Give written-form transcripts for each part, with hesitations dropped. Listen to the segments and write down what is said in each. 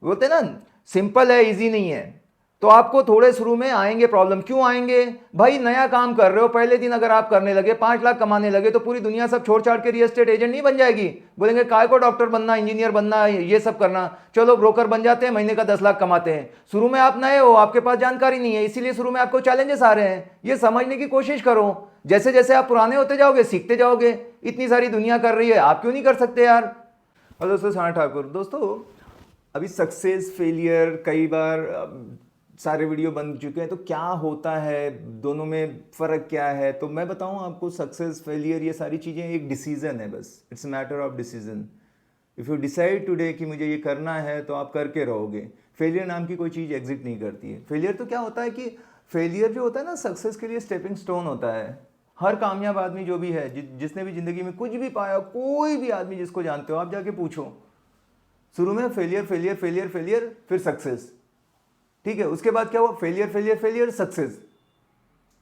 बोलते हैं ना सिंपल है, इजी नहीं है। तो आपको थोड़े शुरू में आएंगे प्रॉब्लम। क्यों आएंगे भाई? नया काम कर रहे हो, पहले दिन अगर आप करने लगे 5 लाख कमाने लगे तो पूरी दुनिया सब छोड़ छाड़ के रियल एस्टेट एजेंट नहीं बन जाएगी? बोलेंगे काय को डॉक्टर बनना, इंजीनियर बनना, ये सब करना, चलो ब्रोकर बन जाते हैं, महीने का 10 लाख कमाते हैं। शुरू में आप नए हो, आपके पास जानकारी नहीं है, इसीलिए शुरू में आपको चैलेंजेस आ रहे हैं। ये समझने की कोशिश करो। जैसे जैसे आप पुराने होते जाओगे सीखते जाओगे। इतनी सारी दुनिया कर रही है, आप क्यों नहीं कर सकते यार? और दोस्तों साना ठाकुर, दोस्तों अभी सक्सेस फेलियर कई बार सारे वीडियो बन चुके हैं, तो क्या होता है, दोनों में फ़र्क क्या है? तो मैं बताऊं आपको, सक्सेस फेलियर ये सारी चीज़ें एक डिसीज़न है, बस it's matter of decision. If you decide today कि मुझे ये करना है तो आप करके रहोगे। फेलियर नाम की कोई चीज़ एग्जिस्ट नहीं करती है। फेलियर तो क्या होता है कि फेलियर जो होता है ना, सक्सेस के लिए स्टेपिंग स्टोन होता है। हर कामयाब आदमी जो भी है, जिसने भी ज़िंदगी में कुछ भी पाया, कोई भी आदमी जिसको जानते हो आप जाके पूछो, शुरू में फेलियर फेलियर फेलियर फेलियर, फिर सक्सेस, ठीक है। उसके बाद क्या हुआ? Failure failure failure, success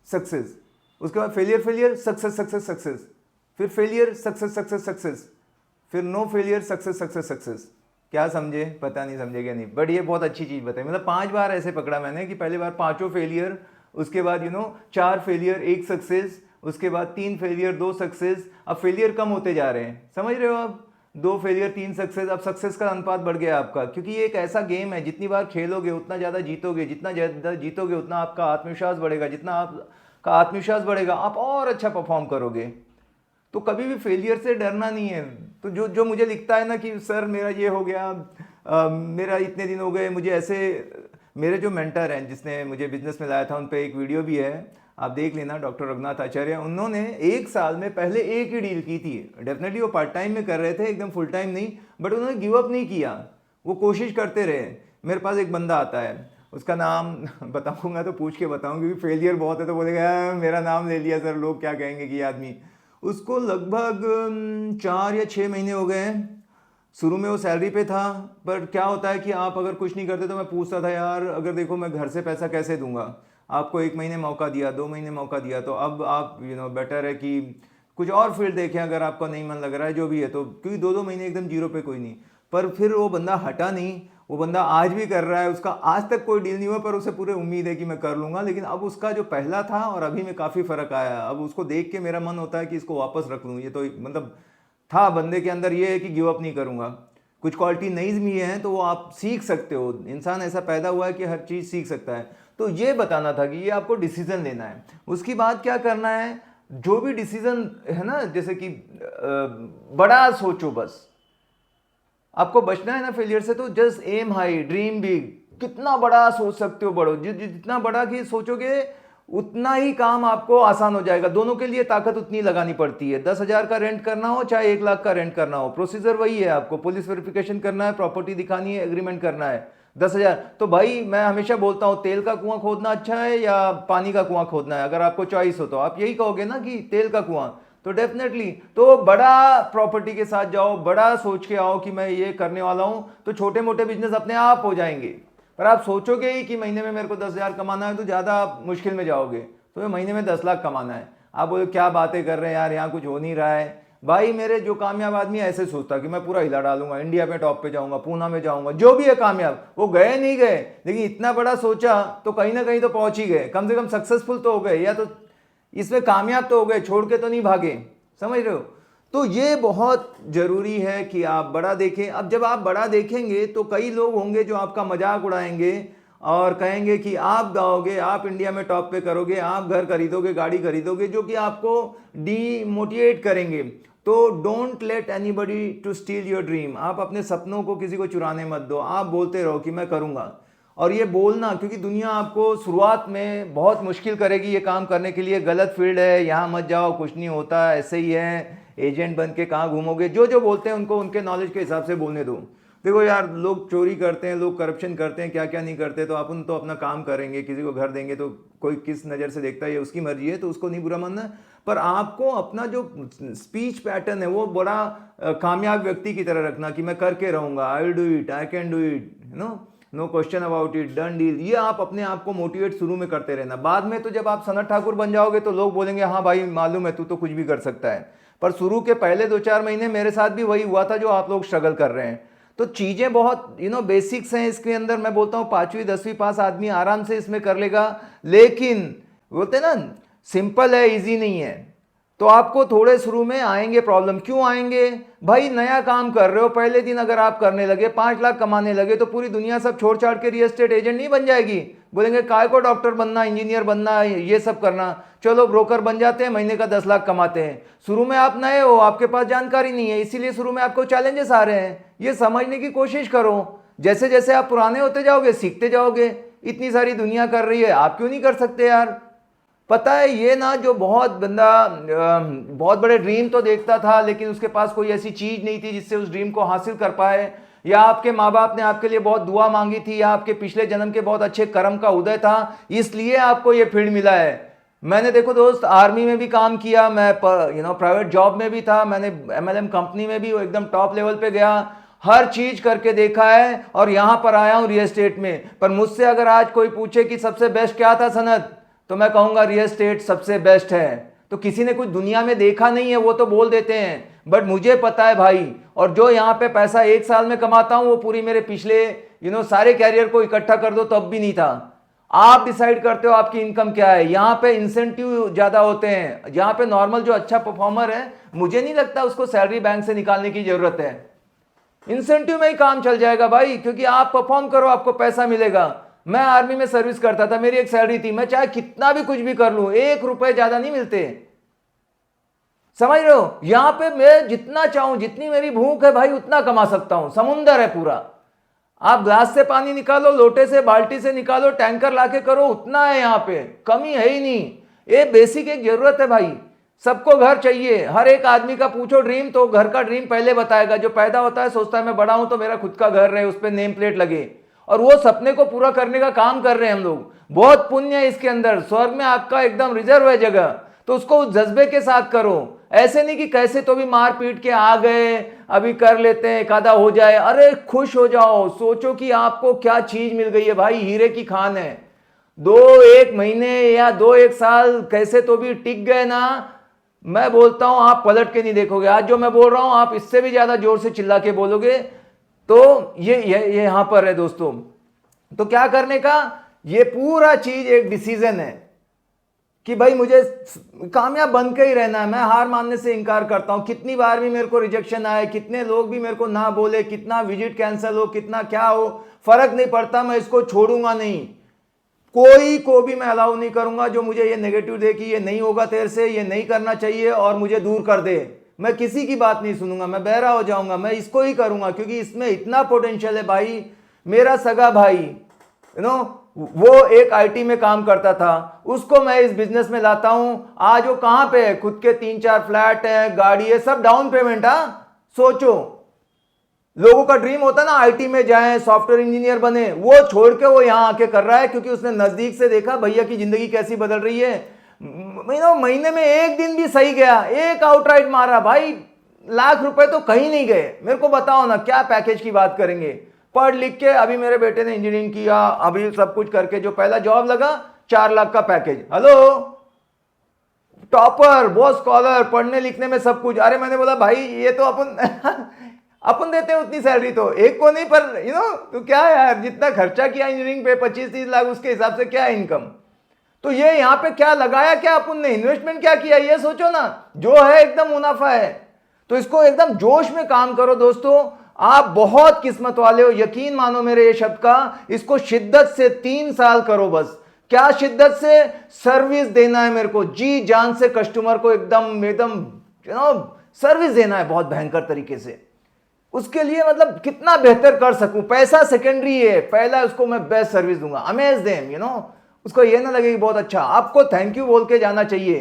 success, उसके बाद failure failure, success success success, फिर फेलियर, सक्सेस सक्सेस सक्सेस, फिर no failure, success success success. क्या समझे? पता नहीं समझे क्या नहीं, बट ये बहुत अच्छी चीज़ बताई। मतलब 5 बार ऐसे पकड़ा मैंने कि पहली बार 5 फेलियर, उसके बाद 4 फेलियर 1 सक्सेस, उसके बाद 3 फेलियर 2 सक्सेस। अब फेलियर कम होते जा रहे हैं, समझ रहे हो आप? 2 फेलियर 3 सक्सेस, अब सक्सेस का अनुपात बढ़ गया आपका, क्योंकि ये एक ऐसा गेम है, जितनी बार खेलोगे उतना ज़्यादा जीतोगे, जितना ज़्यादा जीतोगे उतना आपका आत्मविश्वास बढ़ेगा, जितना आपका आत्मविश्वास बढ़ेगा आप और अच्छा परफॉर्म करोगे। तो कभी भी फेलियर से डरना नहीं है। तो जो जो मुझे लिखता है ना कि सर मेरा ये हो गया, मेरा इतने दिन हो गए, मुझे ऐसे, मेरे जो मेंटर हैं जिसने मुझे बिजनेस में लाया था, उन पे एक वीडियो भी है, आप देख लेना, डॉक्टर रघुनाथ आचार्य। उन्होंने 1 साल में पहले एक ही डील की थी। डेफिनेटली वो पार्ट टाइम में कर रहे थे, एकदम फुल टाइम नहीं, बट उन्होंने गिव अप नहीं किया, वो कोशिश करते रहे। मेरे पास एक बंदा आता है, उसका नाम बताऊंगा तो पूछ के बताऊंगा, क्योंकि फेलियर बहुत है तो बोलेगा मेरा नाम ले लिया सर, लोग क्या कहेंगे कि आदमी। उसको लगभग 4 या 6 महीने हो गए हैं। शुरू में वो सैलरी पे था, पर क्या होता है कि आप अगर कुछ नहीं करते, तो मैं पूछता था यार अगर देखो मैं घर से पैसा कैसे दूंगा, आपको 1 महीने मौका दिया, 2 महीने मौका दिया, तो अब आप बेटर है कि कुछ और फील्ड देखें अगर आपका नहीं मन लग रहा है, जो भी है। तो क्योंकि 2-2 महीने एकदम जीरो पे कोई नहीं, पर फिर वो बंदा हटा नहीं, वो बंदा आज भी कर रहा है। उसका आज तक कोई डील नहीं हुआ, पर उसे पूरी उम्मीद है कि मैं कर लूँगा। लेकिन अब उसका जो पहला था और अभी में काफ़ी फ़र्क आया। अब उसको देख के मेरा मन होता है कि इसको वापस रख लूँ। ये तो मतलब था बंदे के अंदर, ये है कि गिव अप नहीं करूँगा। कुछ क्वालिटी नई भी है तो वो आप सीख सकते हो। इंसान ऐसा पैदा हुआ है कि हर चीज़ सीख सकता है। तो ये बताना था कि ये आपको डिसीजन लेना है। उसके बाद क्या करना है, जो भी डिसीजन है ना, जैसे कि बड़ा सोचो, बस आपको बचना है ना फेलियर से, तो just aim high, dream big. कितना बड़ा सोच सकते हो बढ़ो, जितना बड़ा कि सोचोगे उतना ही काम आपको आसान हो जाएगा। दोनों के लिए ताकत उतनी लगानी पड़ती है। 10,000 का रेंट करना हो चाहे 1 लाख का रेंट करना हो, प्रोसीजर वही है। आपको पुलिस वेरिफिकेशन करना है, प्रॉपर्टी दिखानी है, एग्रीमेंट करना है। 10,000 तो भाई मैं हमेशा बोलता हूँ, तेल का कुआं खोदना अच्छा है या पानी का कुआं खोदना है? अगर आपको चॉइस हो तो आप यही कहोगे ना कि तेल का कुआं। तो डेफिनेटली तो बड़ा प्रॉपर्टी के साथ जाओ, बड़ा सोच के आओ कि मैं ये करने वाला हूं, तो छोटे मोटे बिजनेस अपने आप हो जाएंगे। पर आप सोचोगे ही कि महीने में मेरे को 10,000 कमाना है, तो ज़्यादा आप मुश्किल में जाओगे। तो महीने में 10 लाख कमाना है, आप बोलो क्या बातें कर रहे हैं यार, यहाँ कुछ हो नहीं रहा है। भाई मेरे जो कामयाब आदमी ऐसे सोचता कि मैं पूरा हिला डालूंगा, इंडिया में टॉप पे जाऊंगा, पूना में जाऊंगा, जो भी है कामयाब, वो गए नहीं गए, लेकिन इतना बड़ा सोचा तो कहीं ना कहीं तो पहुंच ही गए, कम से कम सक्सेसफुल तो हो गए, या तो इसमें कामयाब तो हो गए, छोड़ के तो नहीं भागे। समझ रहे हो? तो ये बहुत जरूरी है कि आप बड़ा देखें। अब जब आप बड़ा देखेंगे तो कई लोग होंगे जो आपका मजाक उड़ाएंगे और कहेंगे कि आप गाओगे, आप इंडिया में टॉप पे करोगे, आप घर खरीदोगे, गाड़ी खरीदोगे, जो कि आपको डीमोटिवेट करेंगे। तो don't let anybody to steal your dream. आप अपने सपनों को किसी को चुराने मत दो। आप बोलते रहो कि मैं करूंगा। और ये बोलना, क्योंकि दुनिया आपको शुरुआत में बहुत मुश्किल करेगी ये काम करने के लिए, गलत फील्ड है, यहाँ मत जाओ, कुछ नहीं होता, ऐसे ही है, एजेंट बन के कहाँ घूमोगे। जो जो बोलते हैं उनको उनके नॉलेज के हिसाब से बोलने दो। देखो यार, लोग चोरी करते हैं, लोग करप्शन करते हैं, क्या क्या नहीं करते, तो अपन तो अपना काम करेंगे। किसी को घर देंगे तो कोई किस नज़र से देखता है ये उसकी मर्जी है, तो उसको नहीं बुरा मानना। पर आपको अपना जो स्पीच पैटर्न है वो बड़ा कामयाब व्यक्ति की तरह रखना कि मैं करके रहूँगा, I will do it, I can do it, no question about it, done deal. ये आप अपने आप को मोटिवेट शुरू में करते रहना। बाद में तो जब आप सनत ठाकुर बन जाओगे तो लोग बोलेंगे हाँ भाई मालूम है, तू तो कुछ भी कर सकता है। पर शुरू के पहले 2-4 महीने मेरे साथ भी वही हुआ था जो आप लोग स्ट्रगल कर रहे हैं। तो चीज़ें बहुत बेसिक्स हैं इसके अंदर। मैं बोलता हूँ 5वीं 10वीं पास आदमी आराम से इसमें कर लेगा, लेकिन बोलते हैं ना सिंपल है, इजी नहीं है। तो आपको थोड़े शुरू में आएंगे प्रॉब्लम। क्यों आएंगे भाई? नया काम कर रहे हो, पहले दिन अगर आप करने लगे 5 लाख कमाने लगे तो पूरी दुनिया सब छोड़ छाड़ के रियल एस्टेट एजेंट नहीं बन जाएगी। बोलेंगे काय को डॉक्टर बनना, इंजीनियर बनना, ये सब करना, चलो ब्रोकर बन जाते हैं, महीने का 10 लाख कमाते हैं। शुरू में आप नए हो, आपके पास जानकारी नहीं है, इसीलिए शुरू में आपको चैलेंजेस आ रहे हैं। ये समझने की कोशिश करो। जैसे जैसे आप पुराने होते जाओगे सीखते जाओगे। इतनी सारी दुनिया कर रही है, आप क्यों नहीं कर सकते यार? पता है ये ना, जो बहुत बंदा बहुत बड़े ड्रीम तो देखता था लेकिन उसके पास कोई ऐसी चीज नहीं थी जिससे उस ड्रीम को हासिल कर पाए, या आपके माँ बाप ने आपके लिए बहुत दुआ मांगी थी, या आपके पिछले जन्म के बहुत अच्छे कर्म का उदय था, इसलिए आपको ये फील्ड मिला है। मैंने देखो दोस्त आर्मी में भी काम किया, मैं प्राइवेट जॉब में भी था, मैंने MLM कंपनी में भी एकदम टॉप लेवल पे गया, हर चीज करके देखा है और यहां पर आया हूं रियल एस्टेट में। पर मुझसे अगर आज कोई पूछे कि सबसे बेस्ट क्या था सनत, तो मैं कहूंगा रियल एस्टेट सबसे बेस्ट है। तो किसी ने कुछ दुनिया में देखा नहीं है वो तो बोल देते हैं, बट मुझे पता है भाई। और जो यहाँ पे पैसा 1 साल में कमाता हूं वो पूरी मेरे पिछले सारे कैरियर को इकट्ठा कर दो तब भी नहीं था। आप डिसाइड करते हो आपकी इनकम क्या है। यहाँ पे इंसेंटिव ज्यादा होते हैं। यहाँ पे नॉर्मल जो अच्छा परफॉर्मर है, मुझे नहीं लगता उसको सैलरी बैंक से निकालने की जरूरत है। इंसेंटिव में ही काम चल जाएगा भाई, क्योंकि आप परफॉर्म करो आपको पैसा मिलेगा। मैं आर्मी में सर्विस करता था, मेरी एक सैलरी थी, मैं चाहे कितना भी कुछ भी कर लूं 1 रुपए ज्यादा नहीं मिलते। समझ रहे हो? यहां पे मैं जितना चाहूं, जितनी मेरी भूख है भाई उतना कमा सकता हूं। समुंदर है पूरा। आप ग्लास से पानी निकालो, लोटे से, बाल्टी से निकालो, टैंकर लाके करो, उतना है। यहां पे कमी है ही नहीं। ये बेसिक एक जरूरत है भाई। सबको घर चाहिए। हर एक आदमी का पूछो ड्रीम तो घर का ड्रीम पहले बताएगा। जो पैदा होता है सोचता है मैं बड़ा हूं तो मेरा खुद का घर रहे, उस पर नेम प्लेट लगे, और वो सपने को पूरा करने का काम कर रहे हैं हम लोग। बहुत पुण्य है इसके अंदर। स्वर्ग में आपका एकदम रिजर्व है जगह, तो उसको उस जज्बे के साथ करो। ऐसे नहीं कि कैसे तो भी मार पीट के आ गए, अभी कर लेते हैं, एक आधा हो जाए। अरे खुश हो जाओ, सोचो कि आपको क्या चीज मिल गई है भाई, हीरे की खान है। 1 महीने या 1 साल कैसे तो भी टिक गए ना, मैं बोलता हूं आप पलट के नहीं देखोगे। आज जो मैं बोल रहा हूं आप इससे भी ज्यादा जोर से चिल्ला के बोलोगे। तो ये यहां पर है दोस्तों। तो क्या करने का, ये पूरा चीज एक डिसीजन है कि भाई मुझे कामयाब बन के ही रहना है। मैं हार मानने से इनकार करता हूं। कितनी बार भी मेरे को रिजेक्शन आए, कितने लोग भी मेरे को ना बोले, कितना विजिट कैंसिल हो, कितना क्या हो, फर्क नहीं पड़ता, मैं इसको छोड़ूंगा नहीं। कोई को भी मैं अलाउ नहीं करूंगा जो मुझे ये नेगेटिव दे कि ये नहीं होगा तेरे से, ये नहीं करना चाहिए और मुझे दूर कर दे। मैं किसी की बात नहीं सुनूंगा, मैं बहरा हो जाऊंगा, मैं इसको ही करूंगा क्योंकि इसमें इतना पोटेंशियल है भाई। मेरा सगा भाई वो एक आईटी में काम करता था, उसको मैं इस बिजनेस में लाता हूं। आज वो कहां पे है, खुद के 3-4 फ्लैट है, गाड़ी है, सब डाउन पेमेंट। सोचो, लोगों का ड्रीम होता ना आईटी में जाएं, सॉफ्टवेयर इंजीनियर बने, वो छोड़ के वो यहां आके कर रहा है क्योंकि उसने नजदीक से देखा भैया की जिंदगी कैसी बदल रही है। महीने में 1 दिन भी सही गया, एक आउटराइट मारा भाई, लाख रुपए तो कहीं नहीं गए। मेरे को बताओ ना क्या पैकेज की बात करेंगे। पढ़ लिख के अभी मेरे बेटे ने इंजीनियरिंग किया, अभी सब कुछ करके जो पहला जॉब लगा 4 लाख का पैकेज। हेलो, टॉपर, बहुत स्कॉलर, पढ़ने लिखने में सब कुछ। अरे मैंने बोला भाई ये तो अपन देते हैं उतनी सैलरी तो एक को नहीं, पर तो क्या यार, जितना खर्चा किया इंजीनियरिंग पे 25-30 लाख, उसके हिसाब से क्या इनकम। तो ये यहाँ पे क्या लगाया, क्या अपन ने इन्वेस्टमेंट क्या किया, ये सोचो ना। जो है एकदम मुनाफा है। तो इसको एकदम जोश में काम करो दोस्तों। आप बहुत किस्मत वाले हो, यकीन मानो मेरे ये शब्द का। इसको शिद्दत से 3 साल करो बस। क्या शिद्दत से? सर्विस देना है मेरे को, जी जान से कस्टमर को एकदम एकदम सर्विस देना है बहुत भयंकर तरीके से। उसके लिए मतलब कितना बेहतर कर सकूं। पैसा सेकेंडरी है, पहला उसको मैं बेस्ट सर्विस दूंगा, अमेज देम। उसको ये ना लगे कि बहुत अच्छा, आपको थैंक यू बोल के जाना चाहिए।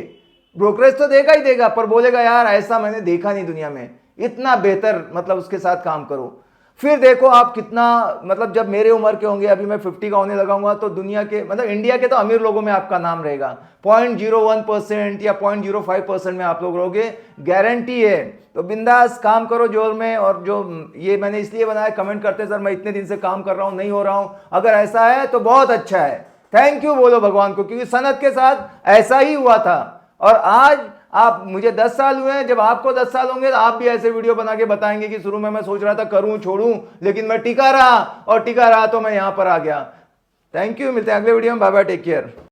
ब्रोकरेज तो देगा ही देगा, पर बोलेगा यार ऐसा मैंने देखा नहीं दुनिया में, इतना बेहतर, मतलब उसके साथ काम करो। फिर देखो आप कितना, मतलब जब मेरे उम्र के होंगे, अभी मैं 50 का होने लगाऊंगा, तो दुनिया के, मतलब इंडिया के तो अमीर लोगों में आपका नाम रहेगा। 0.01% या 0.05% में आप लोग रहोगे, गारंटी है। तो बिंदास काम करो जोर में। और जो ये मैंने इसलिए बनाया, कमेंट करते सर मैं इतने दिन से काम कर रहा हूं, नहीं हो रहा हूं, अगर ऐसा है तो बहुत अच्छा है, थैंक यू बोलो भगवान को, क्योंकि सनत के साथ ऐसा ही हुआ था। और आज आप मुझे 10 साल हुए हैं, जब आपको 10 साल होंगे तो आप भी ऐसे वीडियो बना के बताएंगे कि शुरू में मैं सोच रहा था करूं छोड़ूं, लेकिन मैं टिका रहा और टिका रहा तो मैं यहां पर आ गया। थैंक यू, मिलते हैं अगले वीडियो में। Bye bye, take care.